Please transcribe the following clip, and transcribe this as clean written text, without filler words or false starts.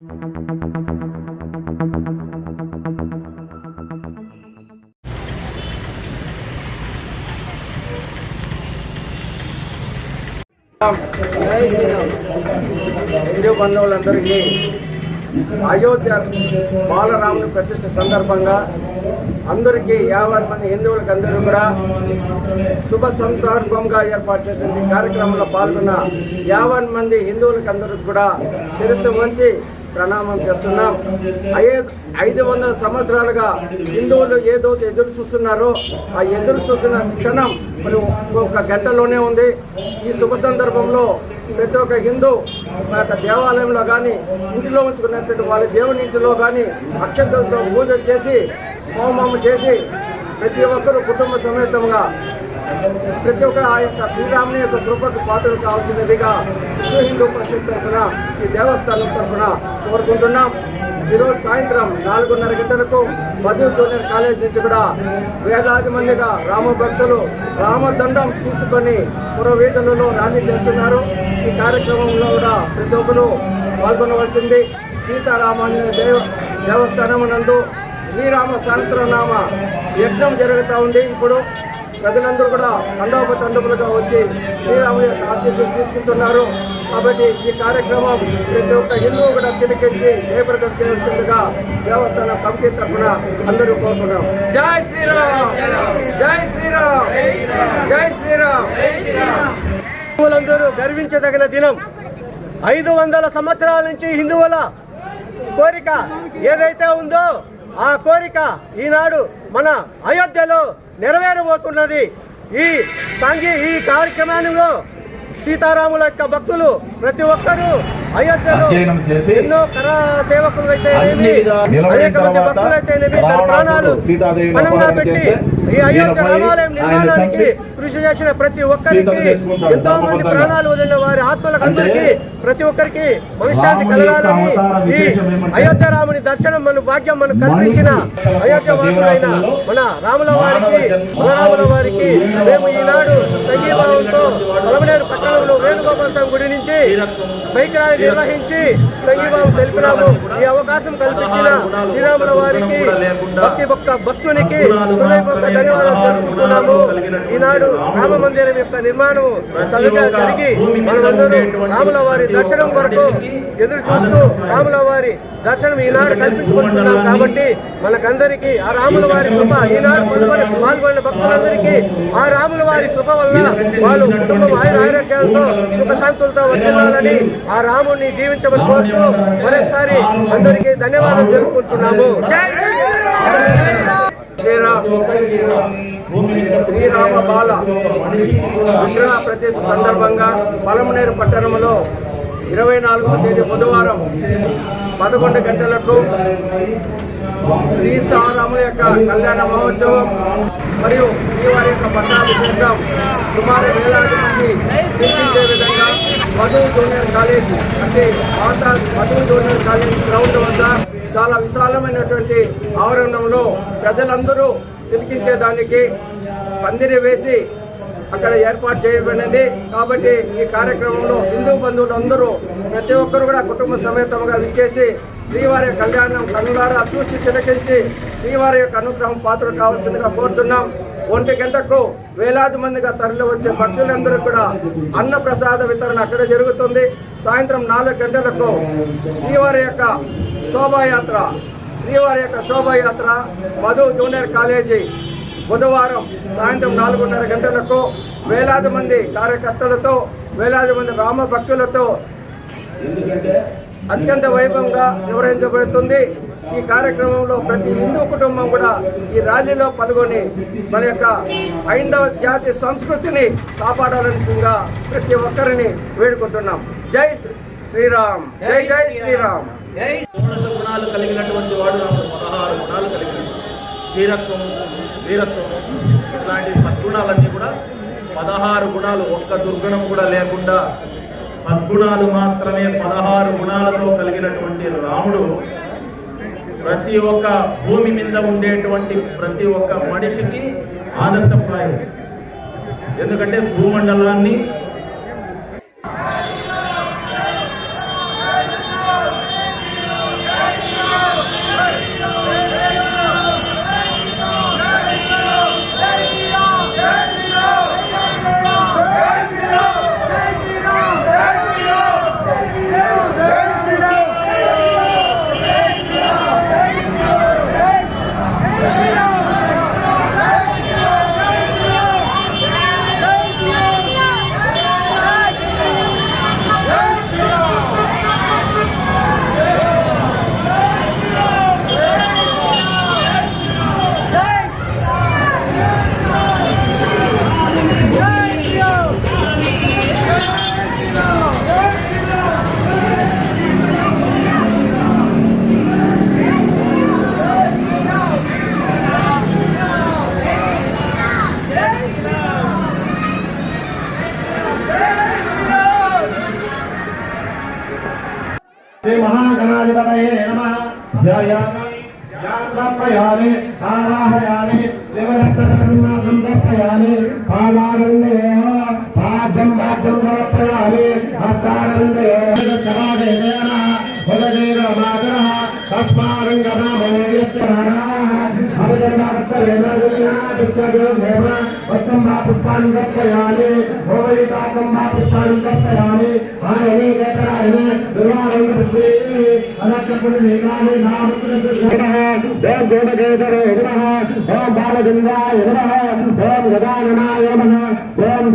హిందూ బంధువులందరికీ అయోధ్య బాలరాముని ప్రతిష్ఠ సందర్భంగా అందరికీ 50 మంది హిందువులకు అందరూ కూడా శుభ సందర్భంగా ఏర్పాటు చేసిన ఈ కార్యక్రమంలో పాల్గొన్న 50 మంది హిందువులకు అందరికి కూడా శిరస్సు వంచి ప్రణామం చేస్తున్నాం. 500 సంవత్సరాలుగా హిందువులు ఏదో ఎదురు చూస్తున్నారో ఆ ఎదురు చూసిన క్షణం మరి ఒక గంటలోనే ఉంది. ఈ శుభ సందర్భంలో ప్రతి ఒక్క హిందూ దేవాలయంలో కానీ ఇంటిలో ఉంచుకున్నటువంటి వాళ్ళ దేవుని ఇంటిలో కానీ అక్షంతలతో పూజ చేసి హోమం చేసి ప్రతి ఒక్కరూ కుటుంబ సమేతంగా ప్రతి ఒక్క ఆ యొక్క శ్రీరాముని యొక్క కృపకు పాత్రలు కావాల్సినదిగా విశ్వ హిందూ పరిషత్ తరఫున ఈ దేవస్థానం తరఫున కోరుకుంటున్నాం. ఈరోజు సాయంత్రం 4:30 గంటలకు మధు జూనియర్ కాలేజ్ నుంచి కూడా వేలాది మందిగా రామ భక్తులు రామదండం తీసుకొని పురవీధులలో ర్యాలీ చేస్తున్నారు. ఈ కార్యక్రమంలో కూడా ప్రతి ఒక్కరు పాల్గొనవలసింది. సీతారామాంజనేయ దేవస్థానం నందు శ్రీరామ సహస్రనామ యజ్ఞం జరుగుతూ ఉంది. ఇప్పుడు ప్రజలందరూ కూడా తండోపతండములుగా వచ్చి శ్రీరాముని యొక్క ఆశీస్సులు తీసుకుంటున్నారు. కాబట్టి ఈ కార్యక్రమం ప్రతి ఒక్క హిందువు కూడా తిరిగించి జయప్రదం చేయాల్సిందిగా దేవస్థానం కమిటీ తరఫున అందరూ కోరుకున్నాం. జై శ్రీరామ్, జై శ్రీరామ్, జై శ్రీరామ్. హిందువులందరూ గర్వించదగిన దినం. 500 సంవత్సరాల నుంచి హిందువుల కోరిక ఏదైతే ఉందో ఆ కోరిక ఈనాడు మన అయోధ్యలో నెరవేరబోతున్నది. ఈ కార్యక్రమంలో సీతారాముల యొక్క భక్తులు ప్రతి ఒక్కరూ అయోధ్యలో ఎన్నో సేవకులు అయితే అనేక మంది భక్తులు అయితే ప్రాణాలు పణంగా పెట్టి ఈ అయోధ్య రామాలయం నిర్మాణానికి కృషి చేసిన ప్రతి ఒక్కరికి ఎంతో మంది ప్రాణాలు వదిలిన వారి ఆత్మలకు అందరికీ ప్రతి ఒక్కరికి భవిష్యాన్ని కలగాలని ఈ అయోధ్య రాముని దర్శనం మన భాగ్యం మనకు కల్పించిన అయోధ్య వాసులైన మన రాముల వారికి మేము ఈనాడు సంఘీభావంతో పలమనేరు పట్టణంలో వేణుగోపాల స్వామి గుడి నుంచి బైక్ ర్యాలీ నిర్వహించి సంఘీభావం తెలిపినాము. ఈ అవకాశం కల్పించిన శ్రీరాముల వారికి భక్తునికి హృదయపూర్వక ధన్యవాదాలు తెలుపుతున్నాము. ఈనాడు రామ మందిరం యొక్క నిర్మాణం చదువుగా జరిగి మనమందరూ రాముల వారి దర్శనం కొరకు ఎదురు చూస్తూ రాముల వారి దర్శనం ఈనాడు కల్పించుకుంటున్నాం. కాబట్టి మనకందరికీ ఆ రాముల వారి కృప ఈనాడు పాల్గొన్న భక్తులందరికీ ఆ రాముల వారి కృప వల్ల వాళ్ళు కుటుంబం ఆరోగ్యాలతో సుఖశాంతులతో వర్తిల్లాలని ఆ రాముడిని జీవించమని కోరుతూ మరొకసారి అందరికీ ధన్యవాదాలు తెలుపుకుంటున్నాము. శ్రీరామ బాల విగ్రహ ప్రతిష్ఠ సందర్భంగా పలమనేరు పట్టణంలో 24వ తేదీ బుధవారం 11 గంటలకు శ్రీరాముల యొక్క కళ్యాణ మహోత్సవం మరియు శ్రీవారి యొక్క పట్టాభిషేకం సుమారు వేలాది మంది నిర్మించే విధంగా మధు జూనియర్ కాలేజ్ అంటే పాత మధు జూనియర్ కాలేజ్ గ్రౌండ్ వద్ద చాలా విశాలమైనటువంటి ఆవరణంలో ప్రజలందరూ తిరిగించేదానికి పందిరి వేసి అక్కడ ఏర్పాటు చేయబడింది. కాబట్టి ఈ కార్యక్రమంలో హిందూ బంధువులు అందరూ ప్రతి ఒక్కరు కూడా కుటుంబ సమేతంగా విచ్చేసి శ్రీవారి కళ్యాణం కన్నులారా చూసి తిలకించి శ్రీవారి యొక్క అనుగ్రహం పాత్ర కావాల్సిందిగా కోరుతున్నాం. 1 గంటకు వేలాది మందిగా తరలి వచ్చే భక్తులందరూ కూడా అన్న ప్రసాద వితరణ అక్కడ జరుగుతుంది. సాయంత్రం 4 గంటలకు శ్రీవారి యొక్క శోభాయాత్ర మధు జూనియర్ కాలేజీ బుధవారం సాయంత్రం 4:30 గంటలకు వేలాది మంది కార్యకర్తలతో వేలాది మంది రామ భక్తులతో అత్యంత వైభవంగా నిర్వహించబడుతుంది. ఈ కార్యక్రమంలో ప్రతి హిందూ కుటుంబం కూడా ఈ ర్యాలీలో పాల్గొని మన యొక్క హైందవ జాతి సంస్కృతిని కాపాడాల్సిందిగా ప్రతి ఒక్కరిని వేడుకుంటున్నాం. జై శ్రీరామ్, జై జై శ్రీరామ్. గుణాలు కలిగినటువంటి వాడు 16 గుణాలు కలిగిన ధీరత్వం, వీరత్వం ఇలాంటి సద్గుణాలన్నీ కూడా 16 గుణాలు, ఒక్క దుర్గుణం కూడా లేకుండా సద్గుణాలు మాత్రమే 16 గుణాలతో కలిగినటువంటి రాముడు ప్రతి ఒక్క భూమి మీద ఉండేటువంటి ప్రతి ఒక్క మనిషికి ఆదర్శప్రాయం. ఎందుకంటే భూమండలాన్ని गणपतये नमः ध्यायामि ध्यानसमयामि आवाहयामि देवरत्नकर्माकं समर्पयामि पादारविन्दयोः पाद्यं समर्पयामि हस्तारविन्दयोः समादेशयामः भगदेवमातरः ओम बालचंद्राय नमः ओम गजाननाय नमः ओम